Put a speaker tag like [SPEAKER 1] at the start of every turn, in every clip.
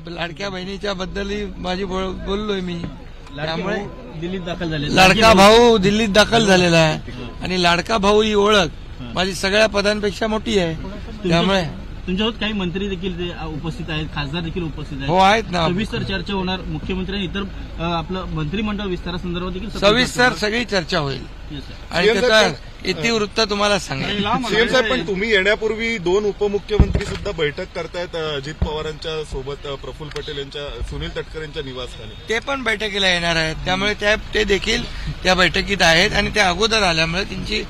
[SPEAKER 1] लाडक्या बहिणीच्या बद्दलही माझी बोललोय मी. त्यामुळे
[SPEAKER 2] दिल्लीत दाखल झाले
[SPEAKER 1] लाडका भाऊ दिल्लीत दाखल झालेला आहे आणि लाडका भाऊ ही ओळख माझी सगळ्या पदांपेक्षा मोठी आहे. त्यामुळे
[SPEAKER 2] तुमच्यासोबत काही मंत्री देखील उपस्थित आहेत, खासदार देखील उपस्थित आहेत.
[SPEAKER 1] हो आहेत ना.
[SPEAKER 2] सविस्तर चर्चा होणार मुख्यमंत्री आणि इतर आपलं मंत्रिमंडळ विस्तारासंदर्भात देखील
[SPEAKER 1] सविस्तर सगळी चर्चा होईल आणि त्याचा इतिवृत्त तुम्हाला सांगेल.
[SPEAKER 3] सीएम साहेब, पण तुम्ही येण्यापूर्वी 2 उपमुख्यमंत्री सुद्धा बैठक करतायत अजित पवारांच्या सोबत, प्रफुल्ल पटेल यांच्या, सुनील तटकरे यांच्या निवासस्थानी.
[SPEAKER 1] ते पण बैठकीला येणार आहेत. त्यामुळे ते देखील त्या बैठकीत आहेत आणि त्या अगोदर आल्यामुळे त्यांची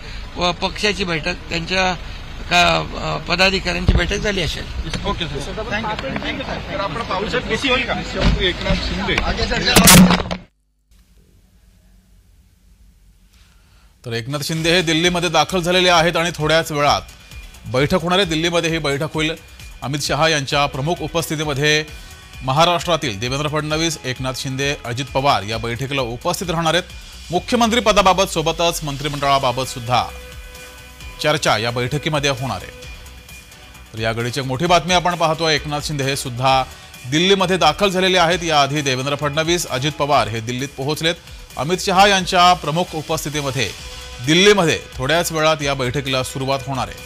[SPEAKER 1] पक्षाची बैठक, त्यांच्या पदाधिकाऱ्यांची बैठक झाली असेल.
[SPEAKER 3] ओके सर, तर आपण पाहू शकतो मुख्यमंत्री एकनाथ शिंदे.
[SPEAKER 4] तर एकनाथ शिंदे हे दिल्लीमध्ये दाखल झालेले आहेत आणि थोड्याच वेळात बैठक होणार आहे. दिल्लीमध्ये ही बैठक होईल. अमित शहा यांच्या प्रमुख उपस्थितीमध्ये महाराष्ट्रातील देवेंद्र फडणवीस, एकनाथ शिंदे, अजित पवार या बैठकीला उपस्थित राहणार आहेत. मुख्यमंत्री पदाबाबत सोबतच मंत्रिमंडळाबाबत सुद्धा चर्चा या बैठकीमध्ये होणार आहे. तर या घडीची एक मोठी बातमी आपण पाहतोय. एकनाथ शिंदे हे सुद्धा दिल्लीमध्ये दाखल झालेले आहेत. याआधी देवेंद्र फडणवीस, अजित पवार हे दिल्लीत पोहोचलेत. अमित शहा यांच्या प्रमुख उपस्थितीमध्ये दिल्लीमध्ये थोड्याच वेळात या बैठकीला सुरुवात होणार आहे.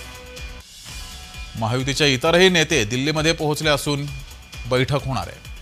[SPEAKER 4] महायुतीच्या इतरही नेते दिल्लीमध्ये पोहोचले असून बैठक होणार आहे.